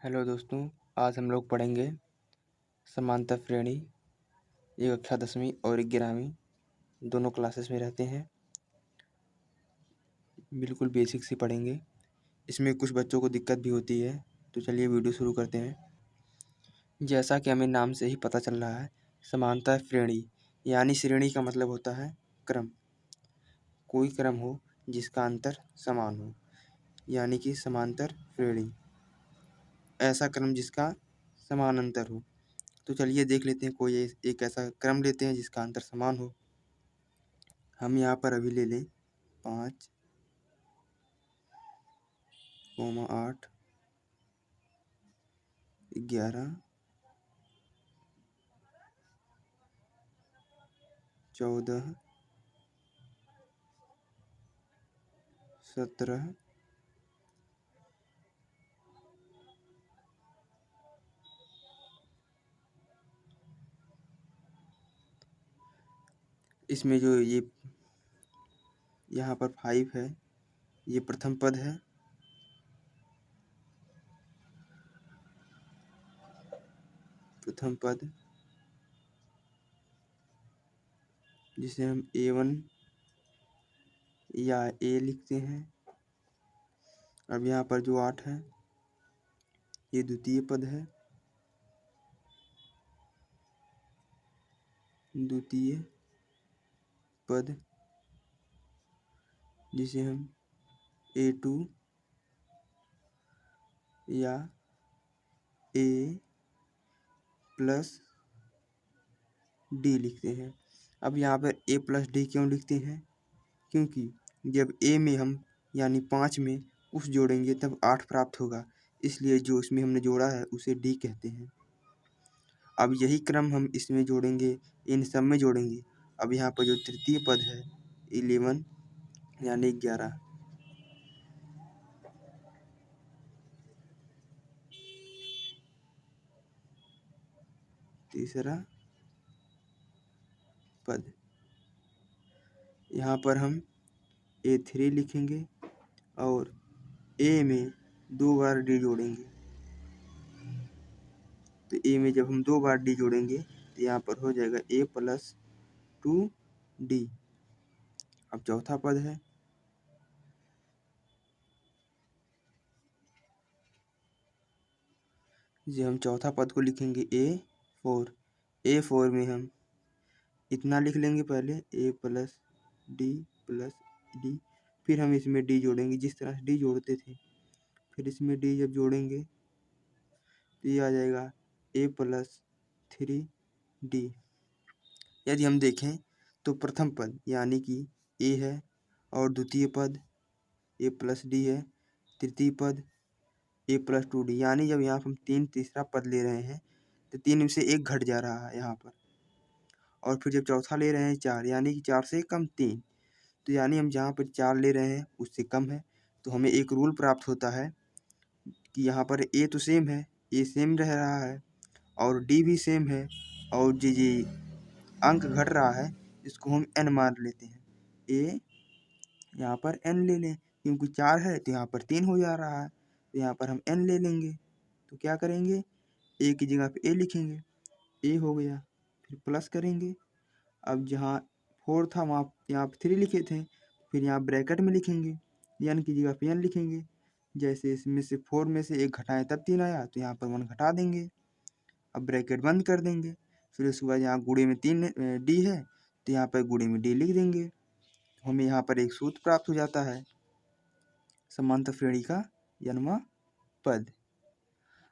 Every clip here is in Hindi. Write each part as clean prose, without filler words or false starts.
हेलो दोस्तों, आज हम लोग पढ़ेंगे समांतर श्रेणी। एक कक्षा 10वीं और 11वीं दोनों क्लासेस में रहते हैं। बिल्कुल बेसिक से पढ़ेंगे। इसमें कुछ बच्चों को दिक्कत भी होती है। तो चलिए वीडियो शुरू करते हैं। जैसा कि हमें नाम से ही पता चल रहा है, समांतर श्रेणी यानी श्रेणी का मतलब होता है क्रम। कोई क्रम हो जिसका अंतर समान हो, यानी कि समांतर श्रेणी। ऐसा क्रम जिसका समान अंतर हो। तो चलिए देख लेते हैं, कोई एक ऐसा क्रम लेते हैं जिसका अंतर समान हो। हम यहाँ पर अभी ले लें 5, 8, 11, 14, 17, इसमें जो ये यहाँ पर 5 है, ये प्रथम पद है। प्रथम पद जिसे हम A1 या A लिखते हैं। अब यहाँ पर जो 8 है, ये द्वितीय पद है। द्वितीय पद जिसे हम A2 या A प्लस डी लिखते हैं। अब यहाँ पर A प्लस डी क्यों लिखते हैं? क्योंकि जब A में हम यानी 5 में कुछ जोड़ेंगे तब 8 प्राप्त होगा, इसलिए जो इसमें हमने जोड़ा है उसे D कहते हैं। अब यही क्रम हम इसमें जोड़ेंगे, इन सब में जोड़ेंगे। अब यहाँ पर जो तृतीय पद है 11 यानी 11, तीसरा पद, यहाँ पर हम A3 लिखेंगे और A में 2 बार D जोड़ेंगे। तो A में जब हम 2 बार D जोड़ेंगे तो यहाँ पर हो जाएगा A प्लस 2D। अब चौथा पद है, जो हम चौथा पद को लिखेंगे A4। A4 में हम इतना लिख लेंगे पहले A plus D plus D, फिर हम इसमें D जोड़ेंगे जिस तरह से D जोड़ते थे। फिर इसमें D जब जोड़ेंगे तो ये आ जाएगा A प्लस 3D। यदि हम देखें तो प्रथम पद यानी कि A है और द्वितीय पद A प्लस डी है, तृतीय पद A प्लस 2D, यानी जब यहाँ हम तीसरा पद ले रहे हैं तो 3 में से 1 घट जा रहा है यहाँ पर। और फिर जब चौथा ले रहे हैं 4, यानी कि 4 से कम 3, तो यानी हम जहाँ पर 4 ले रहे हैं उससे कम है। तो हमें एक रूल प्राप्त होता है कि यहाँ पर A तो सेम है, A सेम रह रहा है और D भी सेम है, और जी अंक घट रहा है, इसको हम n मान लेते हैं। A यहाँ पर n ले लें, क्योंकि 4 है तो यहाँ पर 3 हो जा रहा है, तो यहाँ पर हम n ले लेंगे। तो क्या करेंगे, A की जगह पे A लिखेंगे, A हो गया, फिर प्लस करेंगे। अब जहाँ 4 था वहाँ यहाँ पे 3 लिखे थे, फिर यहाँ ब्रैकेट में लिखेंगे, n की जगह पे n लिखेंगे। जैसे इसमें से 4 में से 1 घटाएं तब 3 आया, तो यहाँ पर 1 घटा देंगे। अब ब्रैकेट बंद कर देंगे। फिर उसके बाद यहाँ गुणे में 3 D है, तो यहाँ पर गुणे में D लिख देंगे। हमें यहाँ पर एक सूत्र प्राप्त हो जाता है, समांतर श्रेणी का n वां पद।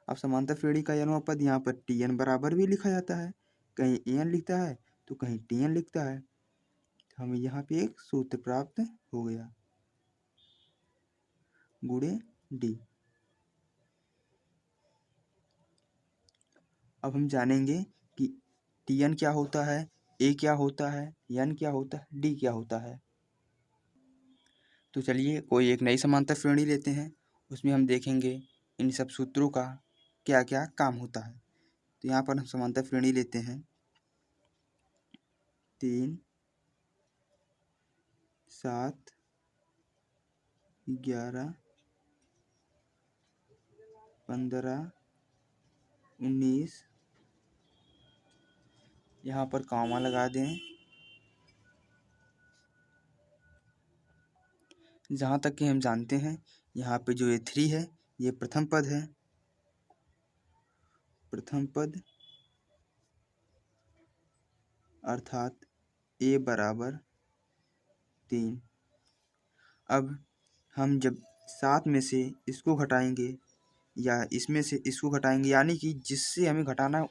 अब समांतर श्रेणी का n वां पद यहाँ पर Tn बराबर भी लिखा जाता है, कहीं An लिखता है तो कहीं Tn लिखता है। तो हमें यहाँ पे एक सूत्र प्राप्त हो गया, गुणे D। अब हम जानेंगे कि Tn क्या होता है, A क्या होता है, n क्या होता है, D क्या होता है। तो चलिए कोई एक नई समांतर श्रेणी लेते हैं, उसमें हम देखेंगे इन सब सूत्रों का क्या क्या काम होता है। तो यहाँ पर हम समांतर श्रेणी लेते हैं 3, 7, 11, 15, 19, यहाँ पर कॉमा लगा दें। जहाँ तक कि हम जानते हैं यहाँ पे जो ये 3 है ये प्रथम पद है, प्रथम पद, अर्थात a बराबर 3। अब हम जब 7 में से इसको घटाएंगे या इसमें से इसको घटाएंगे, यानी कि जिससे हमें घटाना है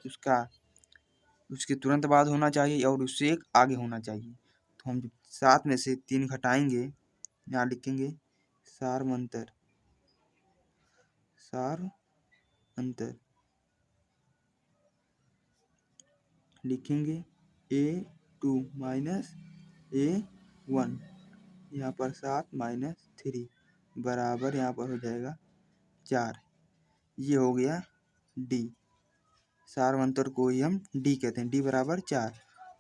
उसके तुरंत बाद होना चाहिए और उससे एक आगे होना चाहिए। तो हम 7 में से 3 घटाएंगे, यहाँ लिखेंगे सारमंतर, सार अंतर लिखेंगे A2 माइनस A1, यहाँ पर 7 माइनस 3 बराबर यहाँ पर हो जाएगा 4। ये हो गया D, सारवंतर को ही हम D कहते हैं, D बराबर 4।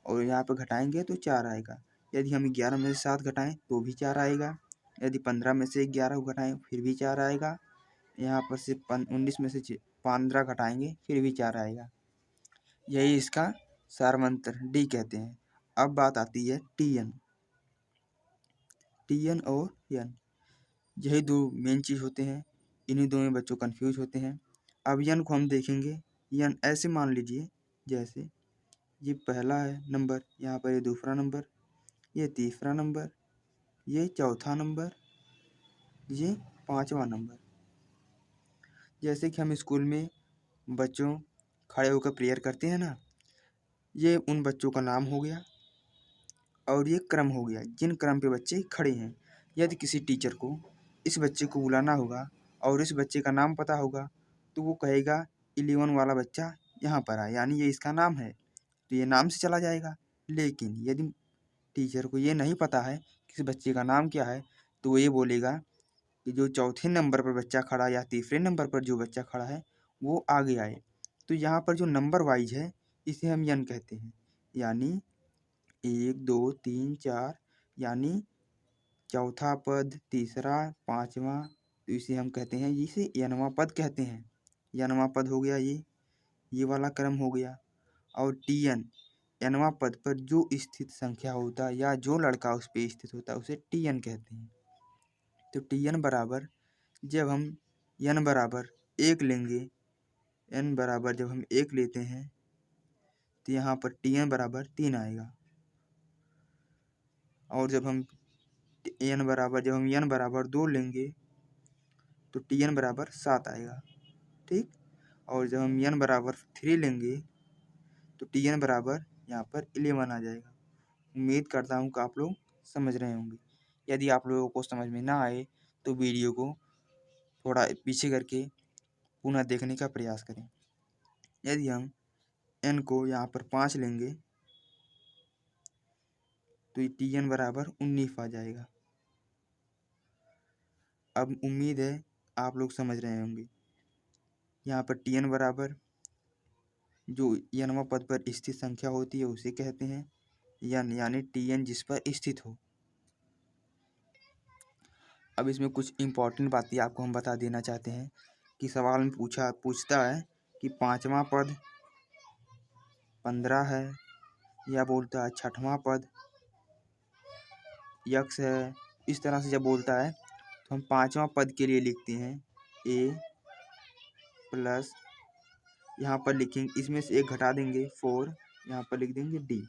और यहाँ पर घटाएंगे तो 4 आएगा। यदि हम 11 में से 7 घटाएं तो भी 4 आएगा। यदि 15 में से 11 को घटाएं फिर भी 4 आएगा। यहाँ पर से 19 में से 15 घटाएंगे फिर भी 4 आएगा। यही इसका सारवंतर D कहते हैं। अब बात आती है TN, TN और N, यही दो मेन चीज़ होते हैं। इन्हीं दो में बच्चों कंफ्यूज होते हैं। अब N को हम देखेंगे। N ऐसे मान लीजिए जैसे ये पहला है नंबर, यहाँ पर ये दूसरा नंबर, ये तीसरा नंबर, ये चौथा नंबर, ये पांचवा नंबर। जैसे कि हम स्कूल में बच्चों खड़े होकर प्रेयर करते हैं ना, ये उन बच्चों का नाम हो गया और ये क्रम हो गया जिन क्रम पे बच्चे खड़े हैं। यदि किसी टीचर को इस बच्चे को बुलाना होगा और इस बच्चे का नाम पता होगा तो वो कहेगा 11 वाला बच्चा यहाँ पर आए, यानी ये इसका नाम है, तो ये नाम से चला जाएगा। लेकिन यदि टीचर को ये नहीं पता है कि इस बच्चे का नाम क्या है तो वो ये बोलेगा कि जो चौथे नंबर पर बच्चा खड़ा या तीसरे नंबर पर जो बच्चा खड़ा है वो आगे आए। तो यहाँ पर जो नंबर वाइज है इसे हम यन कहते हैं, यानी 1 2 3 4, यानी चौथा पद, तीसरा, पांचवा, तो इसे हम कहते हैं, इसे यनवा पद कहते हैं। यनवा पद हो गया ये वाला क्रम हो गया। और TN, एनवा पद पर जो स्थित संख्या होता है या जो लड़का उस पर स्थित होता है उसे TN कहते हैं। तो TN बराबर जब हम n बराबर 1 लेंगे, n बराबर जब हम 1 लेते हैं तो यहाँ पर TN बराबर 3 आएगा। और जब हम n बराबर 2 लेंगे तो TN बराबर 7 आएगा, ठीक। और जब हम n बराबर 3 लेंगे तो TN बराबर यहाँ पर 11 आ जाएगा। उम्मीद करता हूँ कि आप लोग समझ रहे होंगे। यदि आप लोगों को समझ में ना आए तो वीडियो को थोड़ा पीछे करके पुनः देखने का प्रयास करें। यदि हम n को यहाँ पर 5 लेंगे तो TN बराबर 19 आ जाएगा। अब उम्मीद है आप लोग समझ रहे होंगे। यहाँ पर TN बराबर जो nवां पद पर स्थित संख्या होती है उसे कहते हैं n, यानी TN जिस पर स्थित हो। अब इसमें कुछ इम्पोर्टेंट बातें आपको हम बता देना चाहते हैं कि सवाल में पूछता है कि पांचवा पद 15 है, या बोलता है छठवां पद यक्ष है। इस तरह से जब बोलता है तो हम पांचवा पद के लिए लिखते हैं A प्लस, यहाँ पर लिखेंगे इसमें से एक घटा देंगे 4, यहाँ पर लिख देंगे D।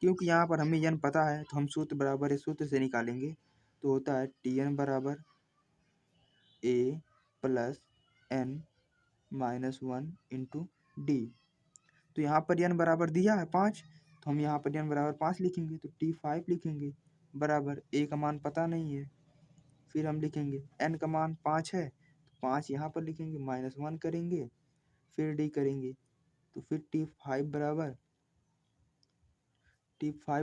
क्योंकि यहाँ पर हमें n पता है तो हम सूत्र बराबर इस सूत्र से निकालेंगे, तो होता है TN बराबर A plus n minus 1 into D। तो यहाँ पर n बराबर दिया है 5, तो हम यहाँ पर n बराबर 5 लिखेंगे, तो T5 लिखेंगे बराबर A का मान पता नहीं है। फिर हम लिखेंगे n का मान 5 है, तो 5 यहाँ पर लिखेंगे, माइनस 1 करेंगे, फिर D करेंगे, तो फिर T5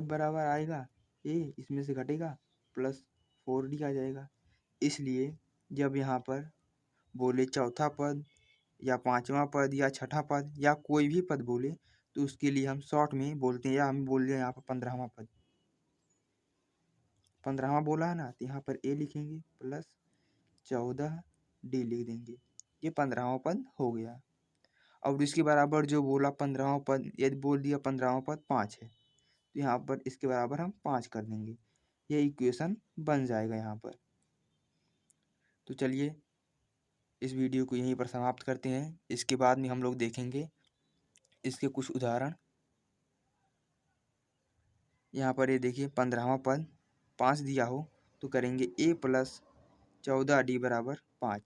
बराबर आएगा A, इसमें से घटेगा प्लस 4D आ जाएगा। इसलिए जब यहाँ पर बोले चौथा पद या पांचवा पद या छठा पद या कोई भी पद बोले तो उसके लिए हम शॉर्ट में बोलते हैं, या हम बोल रहे हैं यहाँ पर 15वां पद, 15वां बोला है ना, तो यहाँ पर A लिखेंगे प्लस 14D लिख देंगे। ये 15वां पद हो गया। और इसके बराबर जो बोला 15वां पद, यदि बोल दिया 15वां पद 5 है तो यहाँ पर इसके बराबर हम 5 कर देंगे। यह इक्वेशन बन जाएगा यहाँ पर। तो चलिए इस वीडियो को यहीं पर समाप्त करते हैं। इसके बाद में हम लोग देखेंगे इसके कुछ उदाहरण। यहाँ पर ये देखिए 15वां पद 5 दिया हो तो करेंगे a + 14d = 5।